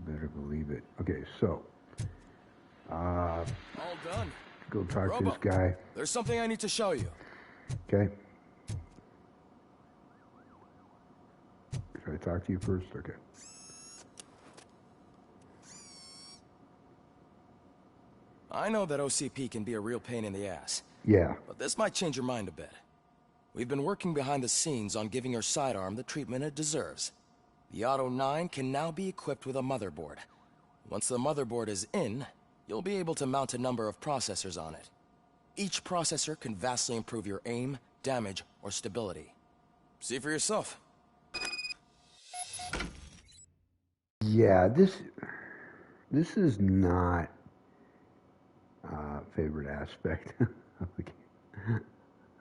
better believe it. Okay, so All done. go talk Robo, to this guy. there's something I need to show you. Okay. Should I talk to you first? Okay. I know that OCP can be a real pain in the ass. Yeah. But this might change your mind a bit. We've been working behind the scenes on giving your sidearm the treatment it deserves. The Auto 9 can now be equipped with a motherboard. Once the motherboard is in, you'll be able to mount a number of processors on it. Each processor can vastly improve your aim, damage, or stability. See for yourself. Yeah, this is not favorite aspect of the game.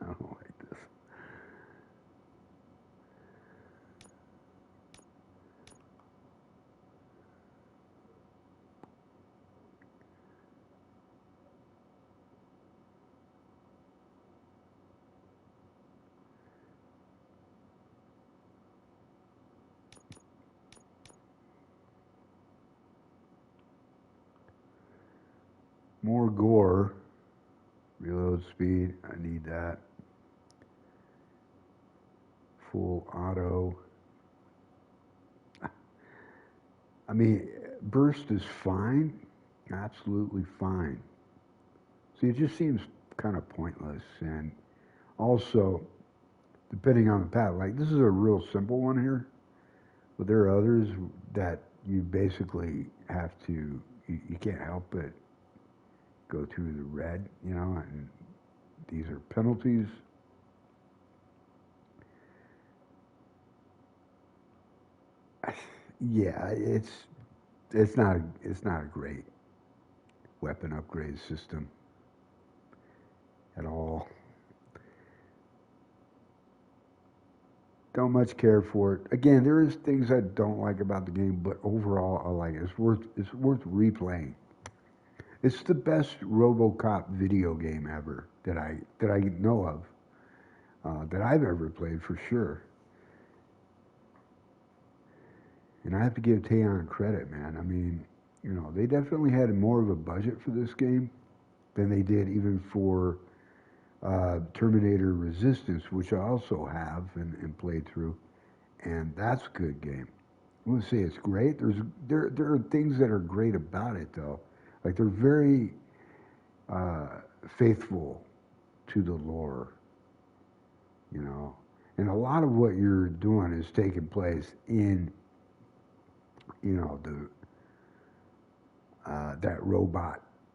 I don't like this. More gore. Reload speed. I need that. Full auto. I mean, burst is fine. Absolutely fine. See, it just seems kind of pointless. And also, depending on the path, like this is a real simple one here, but there are others that you basically have to, you can't help but go through the red, you know, and these are penalties. Yeah, it's not a great weapon upgrade system at all. Don't much care for it. Again, there is things I don't like about the game, but overall I like it. It's worth replaying. It's the best RoboCop video game ever that I know of, that I've ever played for sure. And I have to give Teyon credit, man. I mean, you know, they definitely had more of a budget for this game than they did even for Terminator Resistance, which I also have and played through, and that's a good game. I wouldn't say it's great. There are things that are great about it though, like they're very faithful to the lore, you know, and a lot of what you're doing is taking place in, you know,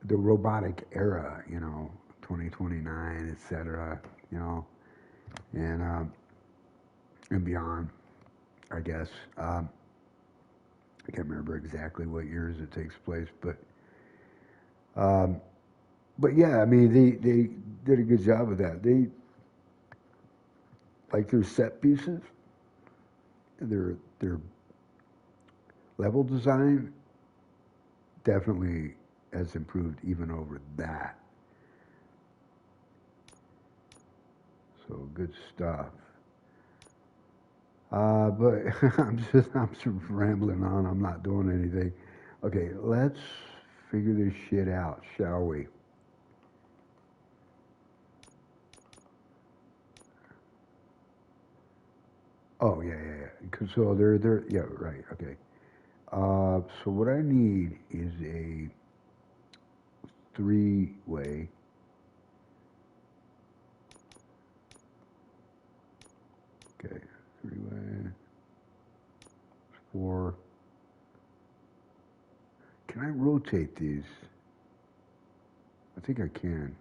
the robotic era, you know, 2029, etc., you know, and beyond, I guess. I can't remember exactly what years it takes place, but yeah, I mean, they did a good job of that. They, like, their set pieces, their level design definitely has improved even over that. So good stuff. But I'm just rambling on. I'm not doing anything. Okay, let's figure this shit out, shall we? Oh yeah. So they're yeah, right. Okay. So what I need is a three-way. Okay, three-way. Four. Can I rotate these? I think I can.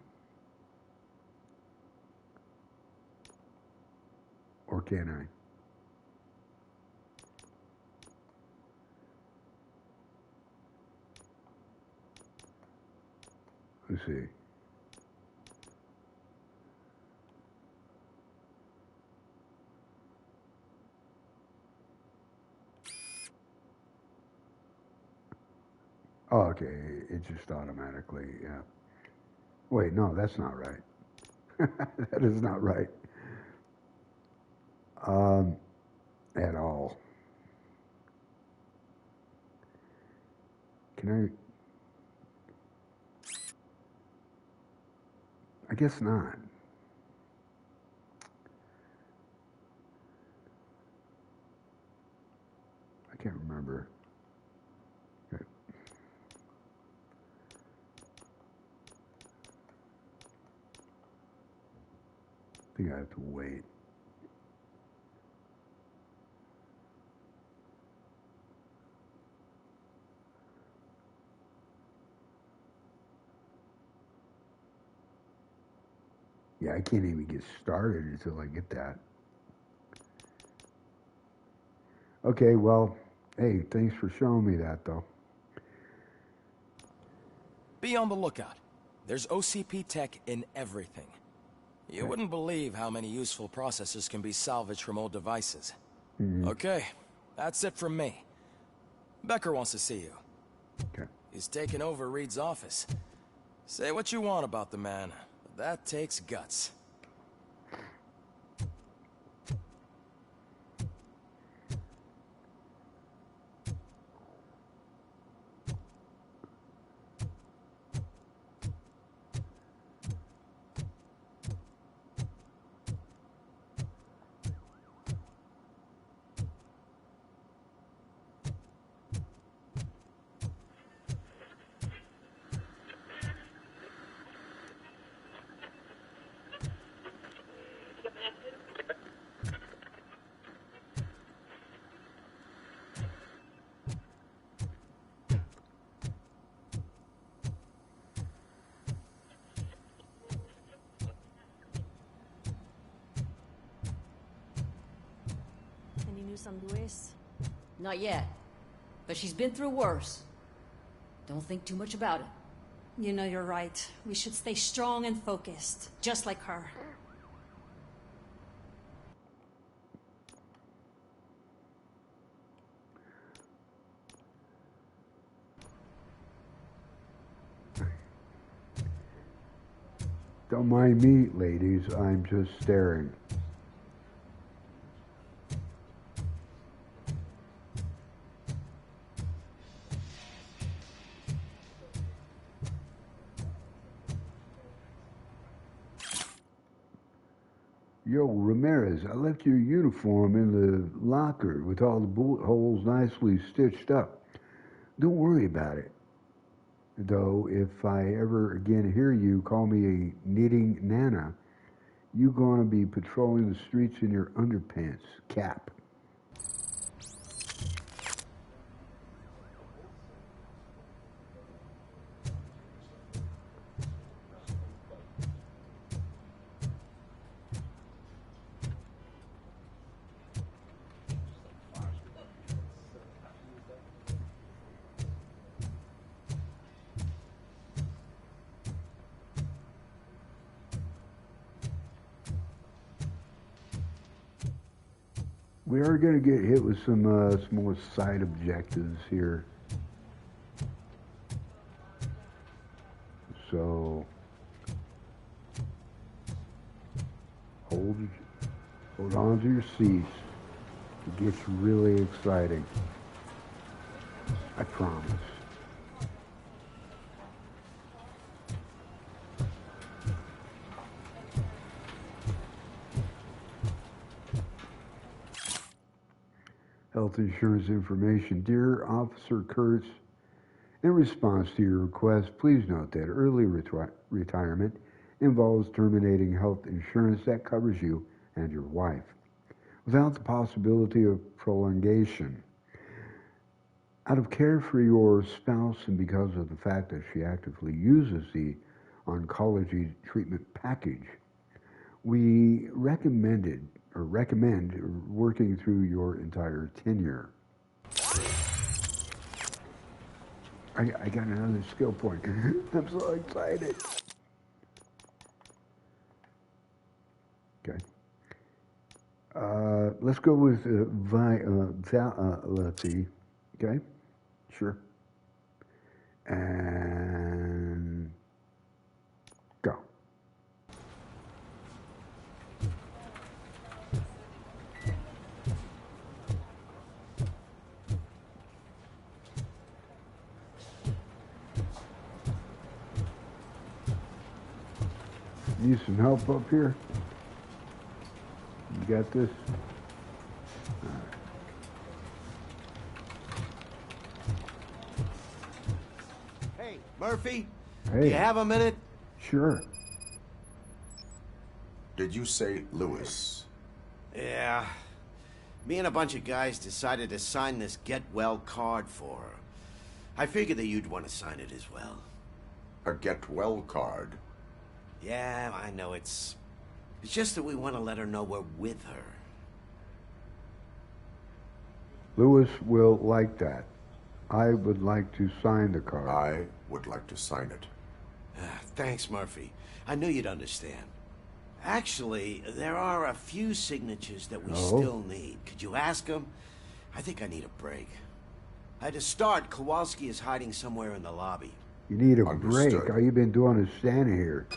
Or can I? Let's see. Oh, okay. It just automatically, yeah. Wait, no, that's not right. That is not right. Um, at all. Can I guess not. I can't remember. Okay. I think I have to wait. Yeah, I can't even get started until I get that. Okay, well, hey, thanks for showing me that, though. Be on the lookout. There's OCP tech in everything. You wouldn't believe how many useful processors can be salvaged from old devices. Okay, that's it from me. Becker wants to see you. Okay. He's taken over Reed's office. Say what you want about the man, but that takes guts. Any news on Luis? Not yet. But she's been through worse. Don't think too much about it. You know you're right. We should stay strong and focused, just like her. Don't mind me, ladies. I'm just staring. Yo, Ramirez, I left your uniform in the locker with all the bullet holes nicely stitched up. Don't worry about it. Though, if I ever again hear you call me a knitting nana, you gonna be patrolling the streets in your underpants, Cap. We are going to get hit with some more side objectives here. So hold on to your seats. It gets really exciting. I promise. Health insurance information. Dear Officer Kurtz, in response to your request, please note that early retirement involves terminating health insurance that covers you and your wife, without the possibility of prolongation. Out of care for your spouse and because of the fact that she actively uses the oncology treatment package, we recommend working through your entire tenure. I got another skill point. I'm so excited. Okay. Let's go with let's see. Okay. Sure. And go. Need some help up here? You got this? All right. Hey, Murphy? Hey. Do you have a minute? Sure. Did you say Lewis? Yeah. Me and a bunch of guys decided to sign this get well card for her. I figured that you'd want to sign it as well. A get well card? Yeah, I know it's just that we want to let her know we're with her. Lewis will like that. I would like to sign the card. I would like to sign it. Thanks, Murphy. I knew you'd understand. Actually, there are a few signatures that we still need. Could you ask them? I think I need a break. To start, Kowalski is hiding somewhere in the lobby. You need a Understood. break. All you've been doing is standing here.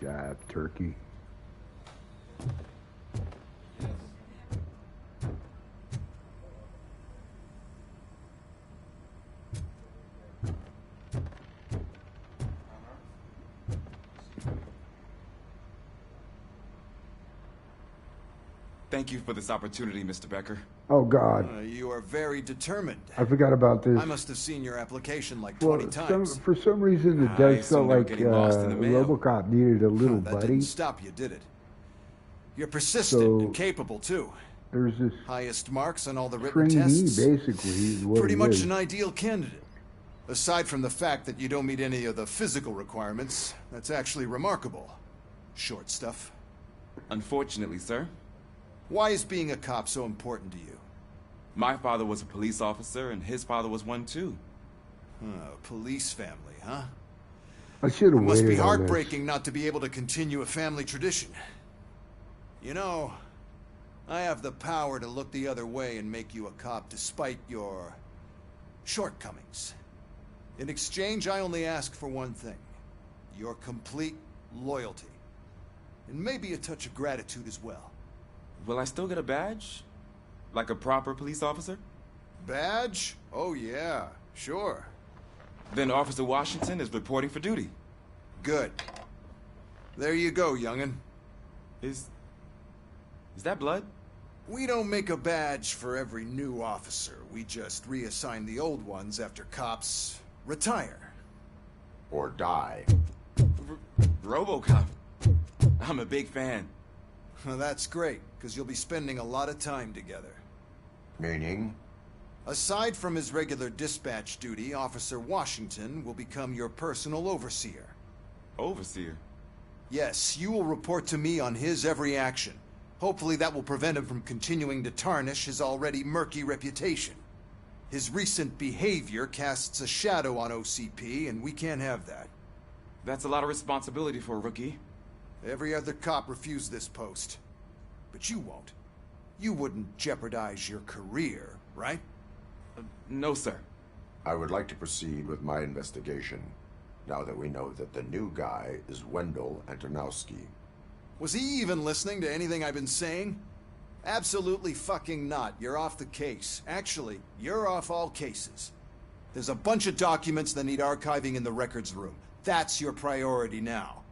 Jive turkey. Thank you for this opportunity, Mr. Becker. Oh, God. You are very determined. I forgot about this. I must have seen your application like 20 times. For some reason, it I does assume feel they were like getting lost in the mail. RoboCop needed a little That buddy. didn't stop you, did it? You're persistent and capable, too. There's this Highest marks on all the written trainee, tests. basically, is what Pretty it much is. an ideal candidate. Aside from the fact that you don't meet any of the physical requirements, that's actually remarkable. Short stuff. Unfortunately, sir, Why is being a cop so important to you? my father was a police officer and his father was one too. Police family, huh? I should have It must waited be on heartbreaking not to be able to continue a family tradition. You know, I have the power to look the other way and make you a cop despite your shortcomings. In exchange, I only ask for one thing. Your complete loyalty. And maybe a touch of gratitude as well. Will I still get a badge? Like a proper police officer? Badge? Oh yeah, sure. Then Officer Washington is reporting for duty. Good. There you go, young'un. Is that blood? We don't make a badge for every new officer. We just reassign the old ones after cops retire. Or die. RoboCop. I'm a big fan. Well, that's great, because you'll be spending a lot of time together. Meaning? Aside from his regular dispatch duty, Officer Washington will become your personal overseer. Overseer. Yes, you will report to me on his every action. Hopefully that will prevent him from continuing to tarnish his already murky reputation. His recent behavior casts a shadow on OCP, and we can't have that. That's a lot of responsibility for a rookie. Every other cop refused this post. But you won't. You wouldn't jeopardize your career, right? No, sir. I would like to proceed with my investigation, now that we know that the new guy is Wendell Antonowski. Was he even listening to anything I've been saying? Absolutely fucking not. You're off the case. Actually, you're off all cases. There's a bunch of documents that need archiving in the records room. That's your priority now.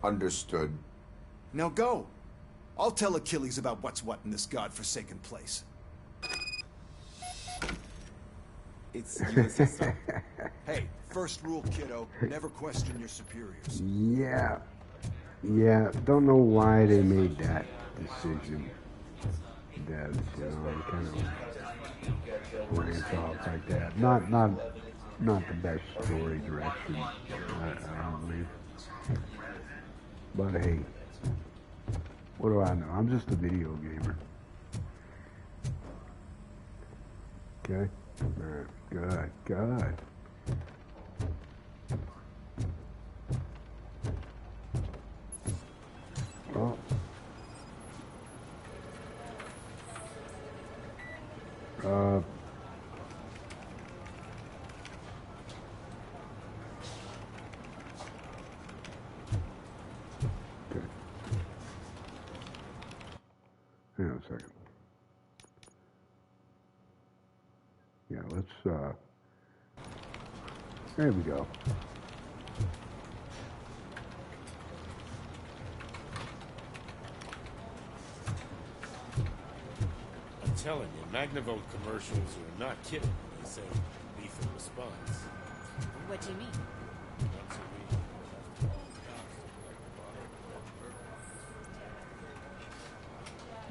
Understood. Now go. I'll tell Achilles about what's what in this godforsaken place. It's USS, sir. Hey, first rule, kiddo. Never question your superiors. Yeah. Yeah, don't know why they made that decision. Devs, you know, they kind of branch off like that. Not the best story direction, I don't believe. But hey, what do I know? I'm just a video gamer. Okay? Alright, good, good. Oh. Okay. Hang on a second. Yeah, let's There we go. I'm telling you, Magnavolt commercials are not kidding when they say lethal response. What do you mean? Once a week,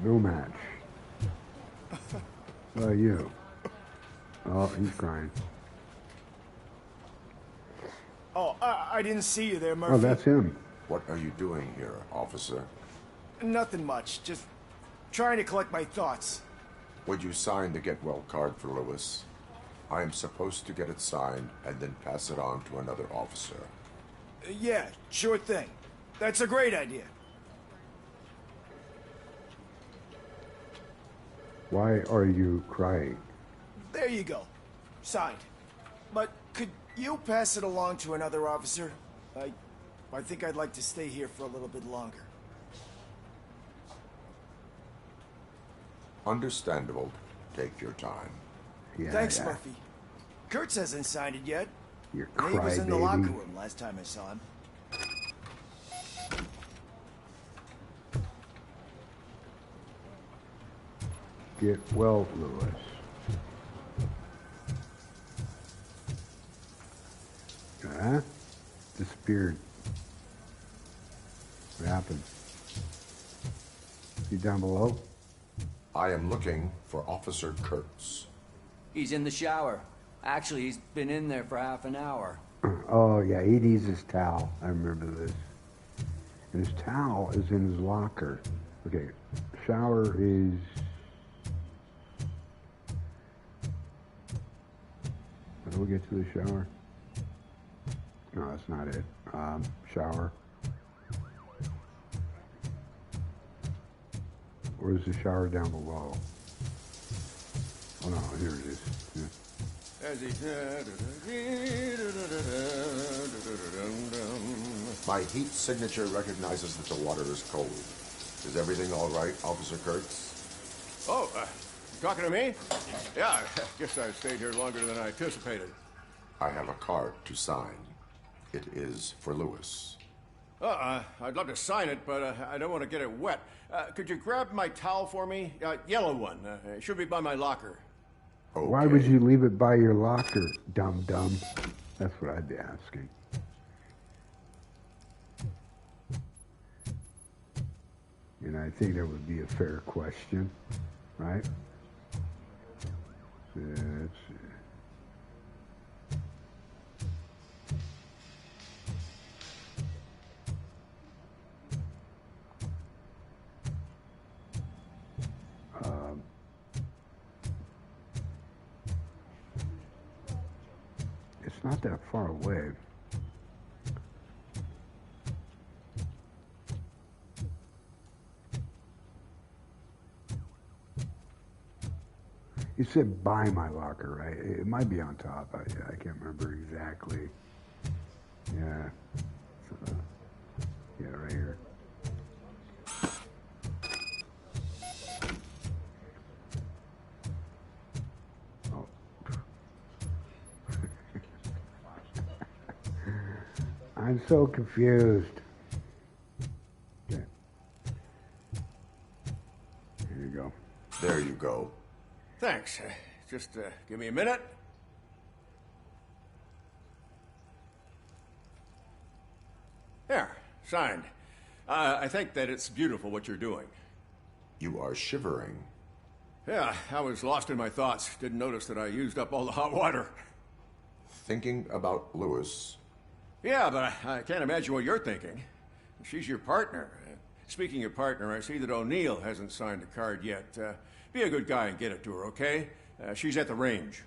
No match. How about you? Oh, he's crying. Oh, I didn't see you there, Murphy. Oh, that's him. What are you doing here, officer? Nothing much. Just trying to collect my thoughts. Would you sign the get well card for Lewis? I am supposed to get it signed and then pass it on to another officer. Yeah, sure thing. That's a great idea. Why are you crying? There you go. Signed. But could you pass it along to another officer? I think I'd like to stay here for a little bit longer. Understandable. Take your time. Yeah, Thanks, yeah. Murphy. Kurtz hasn't signed it yet. You're He was in the locker crybaby. room last time I saw him. Get well, Lewis. Huh? Disappeared. What happened? He down below? I am looking for Officer Kurtz. He's in the shower. Actually, he's been in there for half an hour. Oh, yeah, he needs his towel. I remember this. And his towel is in his locker. Okay, shower is... How do we get to the shower? No, that's not it. Shower. Where's the shower down below? Oh, no, here it is. Yeah. My heat signature recognizes that the water is cold. Is everything all right, Officer Kurtz? Oh, talking to me? Yeah, I guess I stayed here longer than I anticipated. I have a card to sign. It is for Lewis. I'd love to sign it, but I don't want to get it wet. Could you grab my towel for me? Yellow one. It should be by my locker. Okay. Why would you leave it by your locker, dum-dum? That's what I'd be asking. And I think that would be a fair question, right? Let's see. It's not that far away. You said by my locker, right? It might be on top. I can't remember exactly. Yeah. Yeah, right here. Oh. I'm so confused. Okay. Here you go. There you go. Thanks. Just give me a minute. There, signed. I think that it's beautiful what you're doing. You are shivering. Yeah, I was lost in my thoughts. Didn't notice that I used up all the hot water. Thinking about Lewis. Yeah, but I can't imagine what you're thinking. She's your partner. Speaking of partner, I see that O'Neill hasn't signed the card yet. Be a good guy and get it to her, okay? She's at the range.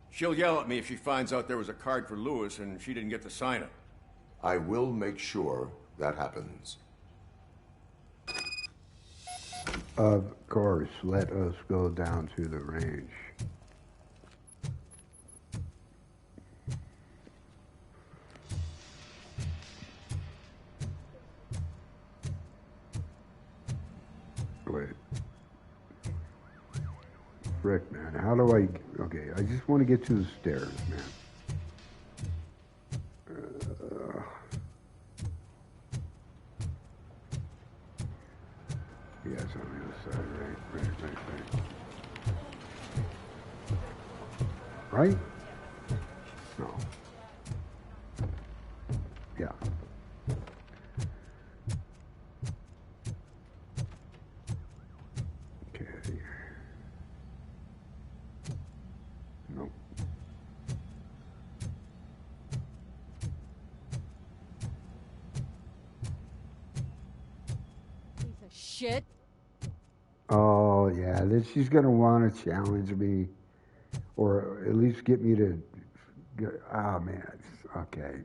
She'll yell at me if she finds out there was a card for Lewis and she didn't get to sign it. I will make sure that happens. Of course, let us go down to the range. Wait. Frick, man. How do I... Okay, I just want to get to the stairs, man. Yes, on the other side. Right? No. Yeah. Okay. Nope. Piece of shit. Oh, yeah. She's going to want to challenge me, or at least get me to. Man. Okay.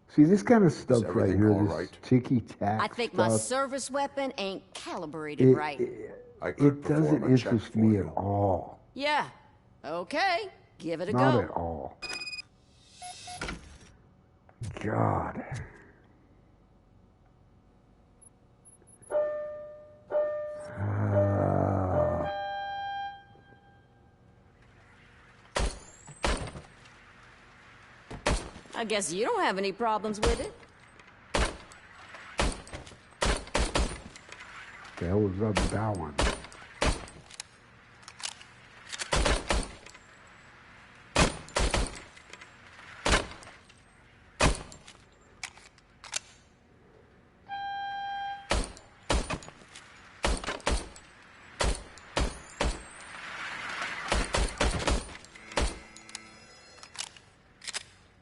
See, this kind of stuff right here, this ticky-tack I think stuff, my service weapon ain't calibrated right. It doesn't interest me at all. Yeah. Okay. Give it a Not go. at all. God. I guess you don't have any problems with it. The hell was up with that one?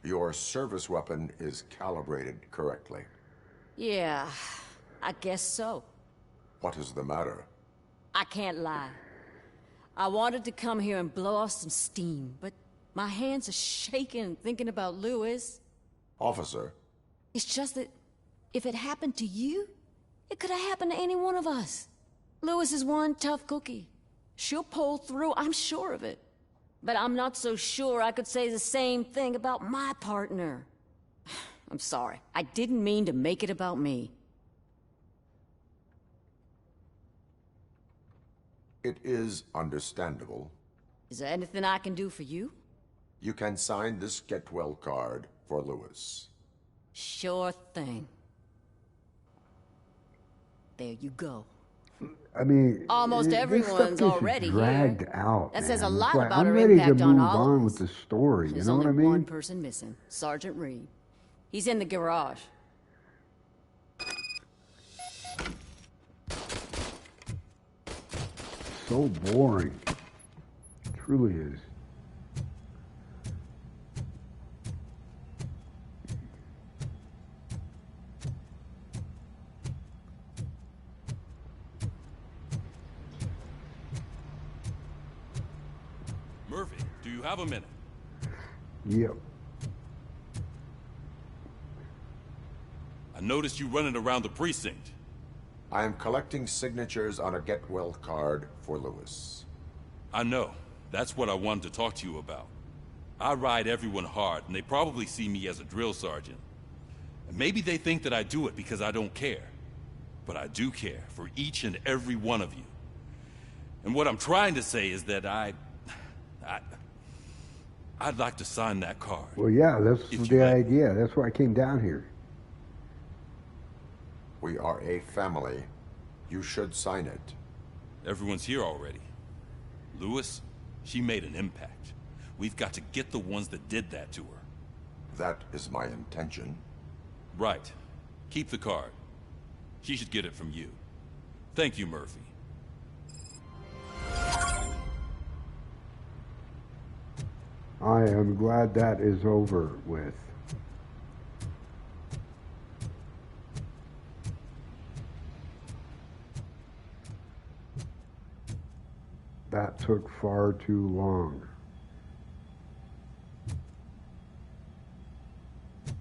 Your service weapon is calibrated correctly. Yeah, I guess so. What is the matter? I can't lie. I wanted to come here and blow off some steam, but my hands are shaking thinking about Lewis. Officer. It's just that if it happened to you, it could have happened to any one of us. Lewis is one tough cookie. She'll pull through, I'm sure of it. But I'm not so sure I could say the same thing about my partner. I'm sorry. I didn't mean to make it about me. It is understandable. Is there anything I can do for you? You can sign this get well card for Lewis. Sure thing. There you go. I mean, almost everyone's already dragged here. out. That man. says a It's lot like, about I'm her ready impact to on move all of on us. with the story. There's you know only what I mean? one person missing, Sergeant Reed. He's in the garage. So boring. It truly is. Murphy, do you have a minute? Yep. I noticed you running around the precinct. I am collecting signatures on a get well card for Lewis. I know. That's what I wanted to talk to you about. I ride everyone hard, and they probably see me as a drill sergeant. And maybe they think that I do it because I don't care. But I do care for each and every one of you. And what I'm trying to say is that I'd like to sign that card. Well, yeah, that's the idea. That's why I came down here. We are a family. You should sign it. Everyone's here already. Lewis, she made an impact. We've got to get the ones that did that to her. That is my intention. Right. Keep the card. She should get it from you. Thank you, Murphy. I am glad that is over with. That took far too long.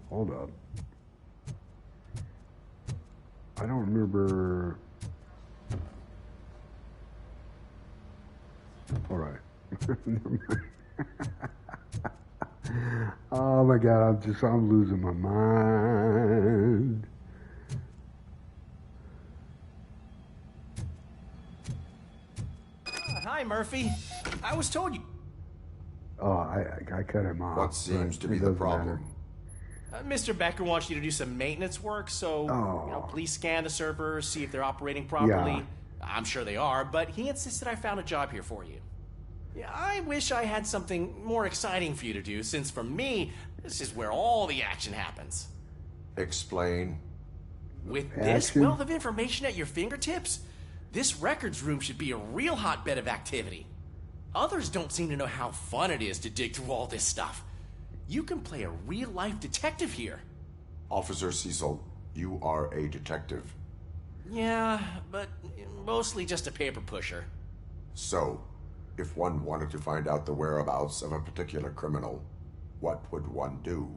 Hold up. I don't remember. All right. Never mind. Oh my God, I'm losing my mind. Hi, Murphy. I was told you. Oh, I cut him off. What seems to be the problem? Mr. Becker wants you to do some maintenance work, so please scan the servers, see if they're operating properly. Yeah. I'm sure they are, but he insisted I found a job here for you. Yeah, I wish I had something more exciting for you to do, since for me, this is where all the action happens. Explain. With this wealth of information at your fingertips, this records room should be a real hotbed of activity. Others don't seem to know how fun it is to dig through all this stuff. You can play a real-life detective here. Officer Cecil, you are a detective. Yeah, but mostly just a paper pusher. So, if one wanted to find out the whereabouts of a particular criminal, what would one do?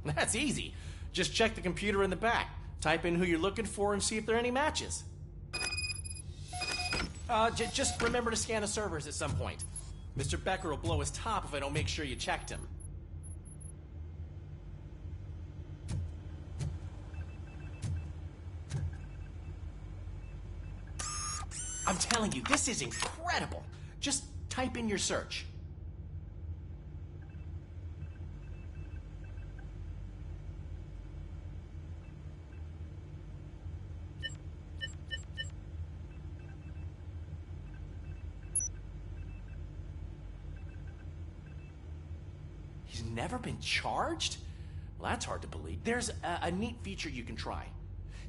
That's easy. Just check the computer in the back, type in who you're looking for, and see if there are any matches. Just remember to scan the servers at some point. Mr. Becker will blow his top if I don't make sure you checked him. I'm telling you, this is incredible. Just type in your search. He's never been charged? Well, that's hard to believe. There's a neat feature you can try.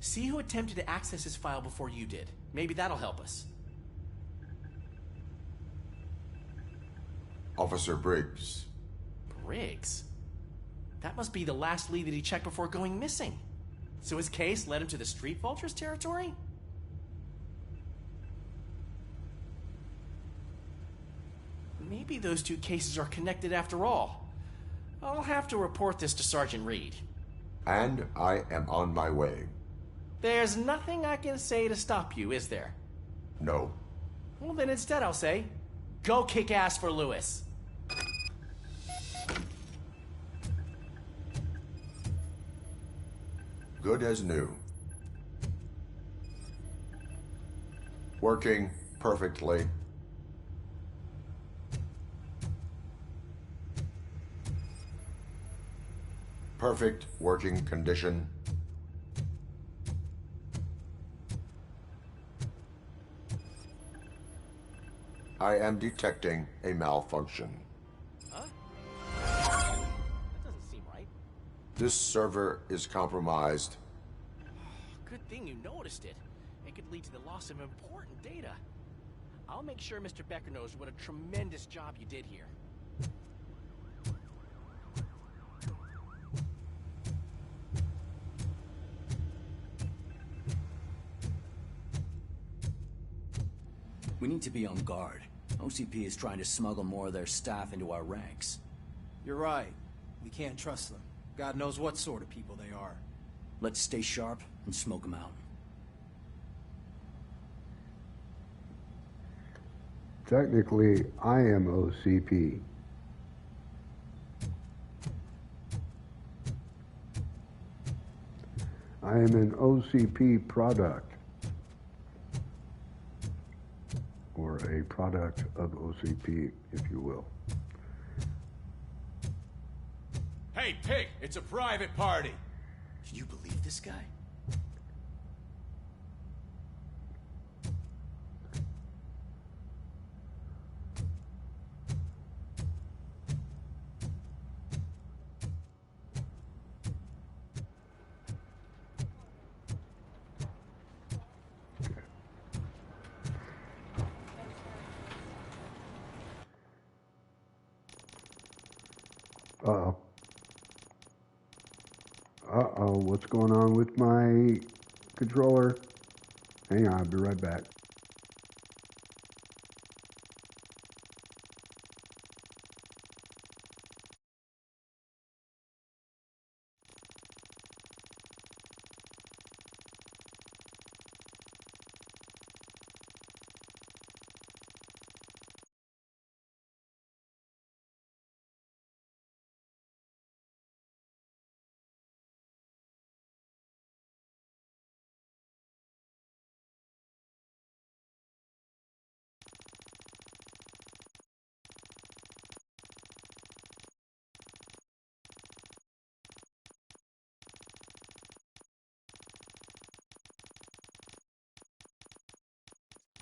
See who attempted to access his file before you did. Maybe that'll help us. Officer Briggs. Briggs? That must be the last lead that he checked before going missing. So his case led him to the Street Vultures territory? Maybe those two cases are connected after all. I'll have to report this to Sergeant Reed. And I am on my way. There's nothing I can say to stop you, is there? No. Well, then instead I'll say, go kick ass for Lewis. Good as new. Working perfectly. Perfect working condition. I am detecting a malfunction. Huh? That doesn't seem right. This server is compromised. Good thing you noticed it. It could lead to the loss of important data. I'll make sure Mr. Becker knows what a tremendous job you did here. We need to be on guard. OCP is trying to smuggle more of their staff into our ranks. You're right. We can't trust them. God knows what sort of people they are. Let's stay sharp and smoke them out. Technically, I am OCP. I am an OCP product. Or a product of OCP, if you will. Hey, Pig, it's a private party. Can you believe this guy? Uh-oh. Uh-oh, what's going on with my controller? Hang on, I'll be right back.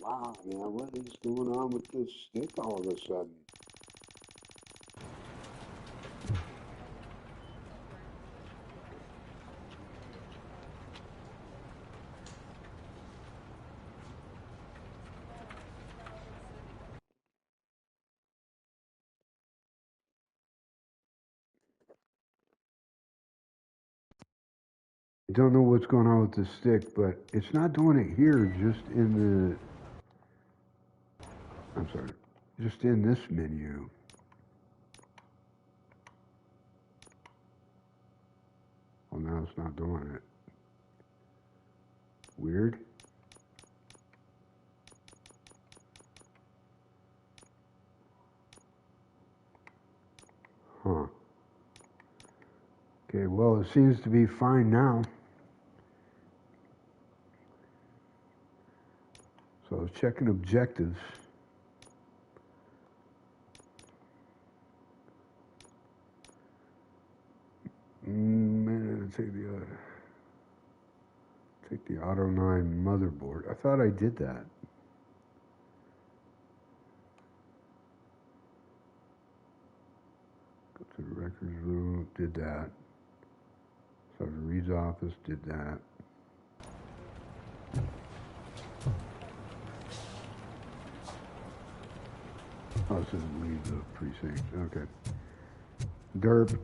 Wow, man, what is going on with this stick all of a sudden? I don't know what's going on with the stick, but it's not doing it here, just in the, I'm sorry, just in this menu. Well, now it's not doing it. Weird. Huh. Okay, well, it seems to be fine now. So I was checking objectives. Man, take the Auto 9 motherboard. I thought I did that. Go to the records room, did that. So Reed's office, did that. Oh, it says leave the precinct. Okay. Derp.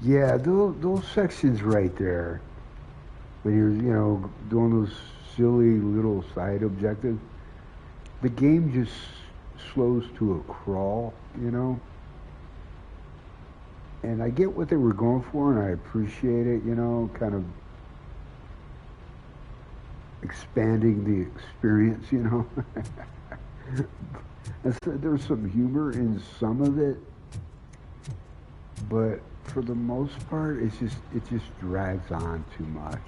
Yeah, those sections right there, when you're, doing those silly little side objectives, the game just slows to a crawl, And I get what they were going for, and I appreciate it, kind of expanding the experience, And so there's some humor in some of it, but for the most part, it just drags on too much.